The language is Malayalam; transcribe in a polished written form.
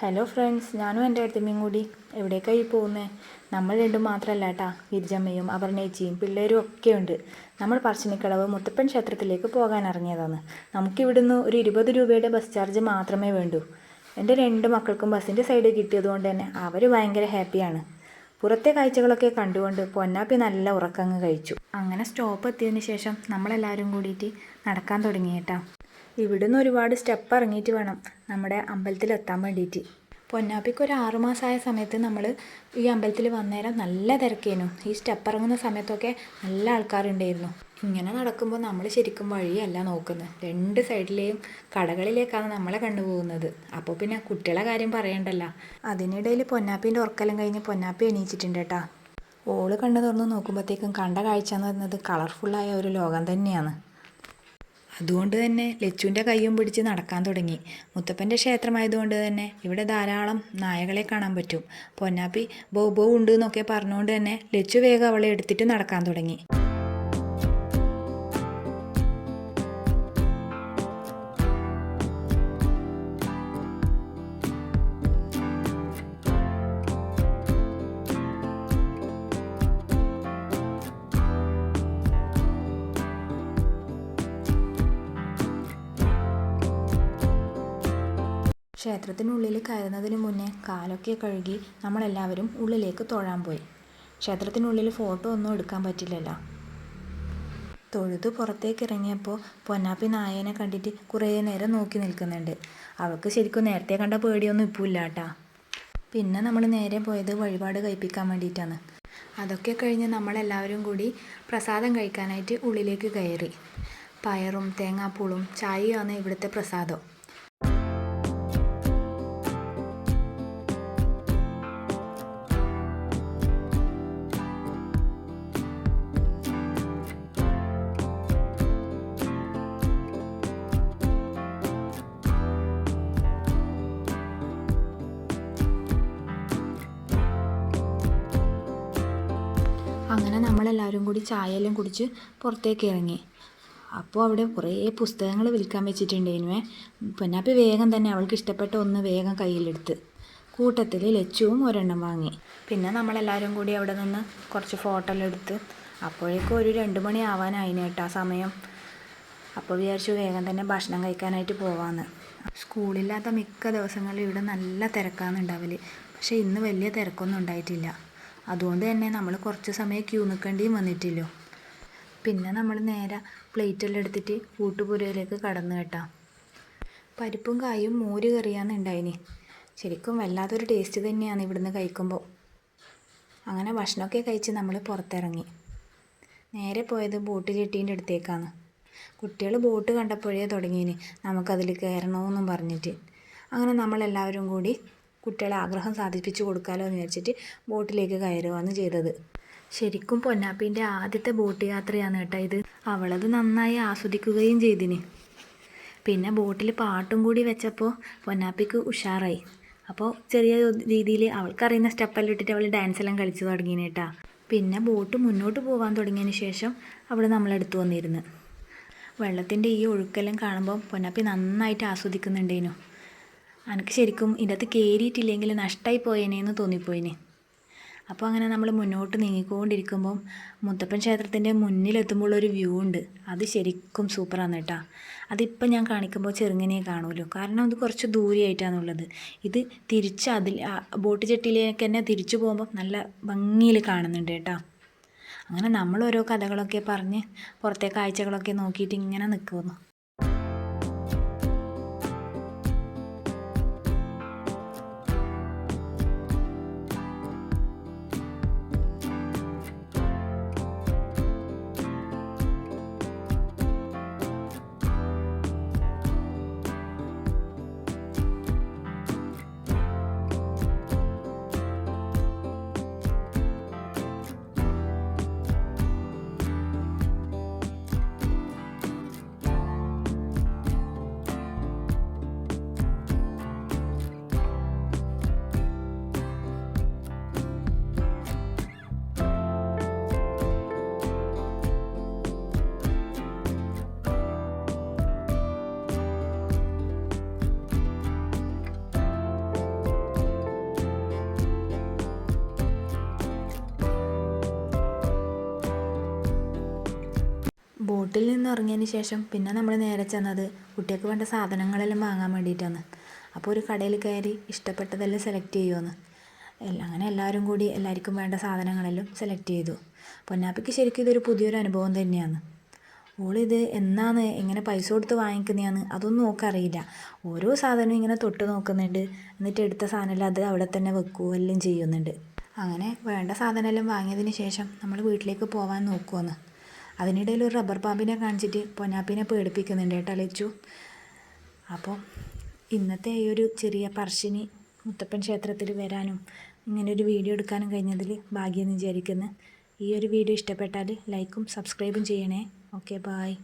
ഹലോ ഫ്രണ്ട്സ്, ഞാനും എൻ്റെ അടുത്തമ്മയും കൂടി എവിടേക്കായി പോകുന്നത്? നമ്മൾ രണ്ടും മാത്രമല്ല കേട്ടാ, ഗിരിജമ്മയും അപർണേച്ചിയും പിള്ളേരും ഒക്കെ ഉണ്ട്. നമ്മൾ പറശ്ശിനിക്കടവ് മുത്തപ്പൻ ക്ഷേത്രത്തിലേക്ക് പോകാൻ ഇറങ്ങിയതാണ്. നമുക്കിവിടുന്ന് ഒരു 20 രൂപയുടെ ബസ് ചാർജ് മാത്രമേ വേണ്ടൂ. എൻ്റെ 2 മക്കൾക്കും ബസ്സിൻ്റെ സൈഡ് കിട്ടിയതുകൊണ്ട് തന്നെ അവർ ഭയങ്കര ഹാപ്പിയാണ്. പുറത്തെ കാഴ്ചകളൊക്കെ കണ്ടുകൊണ്ട് പൊന്നാപ്പി നല്ല ഉറക്കങ്ങ് കഴിച്ചു. അങ്ങനെ സ്റ്റോപ്പ് എത്തിയതിന് ശേഷം നമ്മളെല്ലാവരും കൂടിയിട്ട് നടക്കാൻ തുടങ്ങി കേട്ടാ. ഇവിടുന്ന് ഒരുപാട് സ്റ്റെപ്പ് ഇറങ്ങിയിട്ട് വേണം നമ്മുടെ അമ്പലത്തിലെത്താൻ വേണ്ടിയിട്ട്. പൊന്നാപ്പിക്ക് ഒരു 6 മാസമായ സമയത്ത് നമ്മൾ ഈ അമ്പലത്തിൽ വന്നേരം നല്ല തിരക്കേനു. ഈ സ്റ്റെപ്പ് ഇറങ്ങുന്ന സമയത്തൊക്കെ നല്ല ആൾക്കാരുണ്ടായിരുന്നു. ഇങ്ങനെ നടക്കുമ്പോൾ നമ്മൾ ശരിക്കും വഴിയല്ല നോക്കുന്നത്, 2 സൈഡിലെയും കടകളിലേക്കാണ് നമ്മളെ കണ്ടുപോകുന്നത്. അപ്പോൾ പിന്നെ കുട്ടികളെ കാര്യം പറയണ്ടല്ലോ. അതിനിടയിൽ പൊന്നാപ്പീൻ്റെ ഉറക്കെല്ലാം കഴിഞ്ഞ് പൊന്നാപ്പി എണീച്ചിട്ടുണ്ട് കേട്ടാ. ഓള് കണ്ണു തുറന്ന് നോക്കുമ്പോഴത്തേക്കും കണ്ട കാഴ്ച എന്ന് പറയുന്നത് കളർഫുള്ളായ ഒരു ലോകം തന്നെയാണ്. അതുകൊണ്ട് തന്നെ ലച്ചുവിൻ്റെ കയ്യും പിടിച്ച് നടക്കാൻ തുടങ്ങി. മുത്തപ്പൻ്റെ ക്ഷേത്രമായതുകൊണ്ട് തന്നെ ഇവിടെ ധാരാളം നായകളെ കാണാൻ പറ്റും. പൊന്നാപ്പി ബൗ ബൗ ഉണ്ട് എന്നൊക്കെ പറഞ്ഞുകൊണ്ട് തന്നെ ലച്ചു വേഗം അവളെ എടുത്തിട്ട് നടക്കാൻ തുടങ്ങി. ക്ഷേത്രത്തിനുള്ളിൽ കയറുന്നതിന് മുന്നേ കാലൊക്കെ കഴുകി നമ്മളെല്ലാവരും ഉള്ളിലേക്ക് തൊഴാൻ പോയി. ക്ഷേത്രത്തിനുള്ളിൽ ഫോട്ടോ ഒന്നും എടുക്കാൻ പറ്റില്ലല്ലോ. തൊഴുതു പുറത്തേക്ക് ഇറങ്ങിയപ്പോൾ പൊന്നാപ്പി നായേനെ കണ്ടിട്ട് കുറേ നേരം നോക്കി നിൽക്കുന്നുണ്ട്. അവൾക്ക് ശരിക്കും നേരത്തെ കണ്ട പേടിയൊന്നും ഇപ്പോൾ ഇല്ല കേട്ടാ. പിന്നെ നമ്മൾ നേരെ പോയത് വഴിപാട് കഴിപ്പിക്കാൻ വേണ്ടിയിട്ടാണ്. അതൊക്കെ കഴിഞ്ഞ് നമ്മളെല്ലാവരും കൂടി പ്രസാദം കഴിക്കാനായിട്ട് ഉള്ളിലേക്ക് കയറി. പയറും തേങ്ങാപ്പൂളും ചായയുമാണ് ഇവിടുത്തെ പ്രസാദം. അങ്ങനെ നമ്മളെല്ലാവരും കൂടി ചായയെല്ലാം കുടിച്ച് പുറത്തേക്ക് ഇറങ്ങി. അപ്പോൾ അവിടെ കുറേ പുസ്തകങ്ങൾ വിൽക്കാൻ വെച്ചിട്ടുണ്ടായിരുന്നേ. പൊന്നാപ്പി വേഗം തന്നെ അവൾക്ക് ഇഷ്ടപ്പെട്ട ഒന്ന് വേഗം കയ്യിലെടുത്ത്. കൂട്ടത്തിൽ ലച്ചുവും ഒരെണ്ണം വാങ്ങി. പിന്നെ നമ്മളെല്ലാവരും കൂടി അവിടെ നിന്ന് കുറച്ച് ഫോട്ടോ എല്ലാം എടുത്ത്. അപ്പോഴേക്കും ഒരു 2 മണി ആവാനായിന് കേട്ടോ സമയം. അപ്പോൾ വിചാരിച്ചു വേഗം തന്നെ ഭക്ഷണം കഴിക്കാനായിട്ട് പോവാമെന്ന്. സ്കൂളില്ലാത്ത മിക്ക ദിവസങ്ങളിലും ഇവിടെ നല്ല തിരക്കാണ് ഉണ്ടാവല്. പക്ഷേ ഇന്ന് വലിയ തിരക്കൊന്നും ഉണ്ടായിട്ടില്ല. അതുകൊണ്ട് തന്നെ നമ്മൾ കുറച്ച് സമയം ക്യൂ നിൽക്കേണ്ടിയും വന്നിട്ടില്ലോ. പിന്നെ നമ്മൾ നേരെ പ്ലേറ്റെല്ലാം എടുത്തിട്ട് ഊട്ടുപുരയിലേക്ക് കടന്നു കേട്ടാ. പരിപ്പും കായും മോര് കറിയാണ് ഉണ്ടായിന്. ശരിക്കും വല്ലാത്തൊരു ടേസ്റ്റ് തന്നെയാണ് ഇവിടുന്ന് കഴിക്കുമ്പോൾ. അങ്ങനെ ഭക്ഷണമൊക്കെ കഴിച്ച് നമ്മൾ പുറത്തിറങ്ങി. നേരെ പോയത് ബോട്ട് ചെട്ടീൻ്റെ അടുത്തേക്കാണ്. കുട്ടികൾ ബോട്ട് കണ്ടപ്പോഴേ തുടങ്ങിയിന് നമുക്കതിൽ കയറണമെന്നും പറഞ്ഞിട്ട്. അങ്ങനെ നമ്മളെല്ലാവരും കൂടി കുട്ടികളെ ആഗ്രഹം സാധിപ്പിച്ചു കൊടുക്കാമല്ലോ എന്ന് വിചാരിച്ചിട്ട് ബോട്ടിലേക്ക് കയറുകയാണ് ചെയ്തത്. ശരിക്കും പൊന്നാപ്പീൻ്റെ ആദ്യത്തെ ബോട്ട് യാത്രയാണ് കേട്ടോ ഇത്. അവളത് നന്നായി ആസ്വദിക്കുകയും ചെയ്തിന്. പിന്നെ ബോട്ടിൽ പാട്ടും കൂടി വെച്ചപ്പോൾ പൊന്നാപ്പിക്ക് ഉഷാറായി. അപ്പോൾ ചെറിയ രീതിയിൽ അവൾക്കറിയുന്ന സ്റ്റെപ്പെല്ലാം ഇട്ടിട്ട് അവൾ ഡാൻസെല്ലാം കളിച്ചു തുടങ്ങിന് കേട്ടാ. പിന്നെ ബോട്ട് മുന്നോട്ട് പോകാൻ തുടങ്ങിയതിന് ശേഷം അവിടെ നമ്മളെടുത്ത് വന്നിരുന്നു. വെള്ളത്തിൻ്റെ ഈ ഒഴുക്കെല്ലാം കാണുമ്പോൾ പൊന്നാപ്പി നന്നായിട്ട് ആസ്വദിക്കുന്നുണ്ടേനു. എനിക്ക് ശരിക്കും ഇതിനകത്ത് കയറിയിട്ടില്ലെങ്കിൽ നഷ്ടമായി പോയേനേന്ന് തോന്നിപ്പോയിന്. അപ്പോൾ അങ്ങനെ നമ്മൾ മുന്നോട്ട് നീങ്ങിക്കൊണ്ടിരിക്കുമ്പം മുത്തപ്പൻ ക്ഷേത്രത്തിൻ്റെ മുന്നിലെത്തുമ്പോൾ ഒരു വ്യൂ ഉണ്ട്. അത് ശരിക്കും സൂപ്പറാണ് കേട്ടോ. അതിപ്പം ഞാൻ കാണിക്കുമ്പോൾ ചെറുങ്ങനെ കാണുമല്ലോ, കാരണം അത് കുറച്ച് ദൂരെയായിട്ടാണുള്ളത്. ഇത് തിരിച്ച് ബോട്ട് ചെട്ടിയിലേക്ക് തന്നെ തിരിച്ചു പോകുമ്പോൾ നല്ല ഭംഗിയിൽ കാണുന്നുണ്ട് കേട്ടോ. അങ്ങനെ നമ്മൾ ഓരോ കഥകളൊക്കെ പറഞ്ഞ് പുറത്തെ കാഴ്ചകളൊക്കെ നോക്കിയിട്ട് ഇങ്ങനെ നിൽക്കുന്നു. ബോട്ടിൽ നിന്ന് ഇറങ്ങിയതിന് ശേഷം പിന്നെ നമ്മൾ നേരെ ചെന്നത് കുട്ടികൾക്ക് വേണ്ട സാധനങ്ങളെല്ലാം വാങ്ങാൻ വേണ്ടിയിട്ടാണ്. അപ്പോൾ ഒരു കടയിൽ കയറി ഇഷ്ടപ്പെട്ടതെല്ലാം സെലക്ട് ചെയ്യുമെന്ന്. അങ്ങനെ എല്ലാവരും കൂടി എല്ലാവർക്കും വേണ്ട സാധനങ്ങളെല്ലാം സെലക്ട് ചെയ്തു. പൊന്നാപ്പിക്ക് ശരിക്കും ഇതൊരു പുതിയൊരു അനുഭവം തന്നെയാണ്. ഓളിത് എന്നാണ് എങ്ങനെ പൈസ കൊടുത്ത് വാങ്ങിക്കുന്നതാണ് അതൊന്നും ഓൾക്കറിയില്ല. ഓരോ സാധനവും ഇങ്ങനെ തൊട്ട് നോക്കുന്നുണ്ട്. എന്നിട്ട് എടുത്ത സാധനമെല്ലാം അത് അവിടെ തന്നെ വെക്കുകയോ എല്ലാം ചെയ്യുന്നുണ്ട്. അങ്ങനെ വേണ്ട സാധനമെല്ലാം വാങ്ങിയതിന് ശേഷം നമ്മൾ വീട്ടിലേക്ക് പോകാൻ നോക്കുമെന്ന്. അതിനിടയിൽ ഒരു റബ്ബർ പാമ്പിനെ കാണിച്ചിട്ട് പൊന്നാപ്പിനെ പേടിപ്പിക്കുന്നുണ്ട് കേട്ടോ ലച്ചു. അപ്പോൾ ഇന്നത്തെ ഈ ഒരു ചെറിയ പറശ്ശിനി മുത്തപ്പൻ ക്ഷേത്രത്തിൽ വരാനും ഇങ്ങനൊരു വീഡിയോ എടുക്കാനും കഴിഞ്ഞതിൽ ഭാഗ്യം വിചാരിക്കുന്നു. ഈ ഒരു വീഡിയോ ഇഷ്ടപ്പെട്ടാൽ ലൈക്കും സബ്സ്ക്രൈബും ചെയ്യണേ. Okay, bye.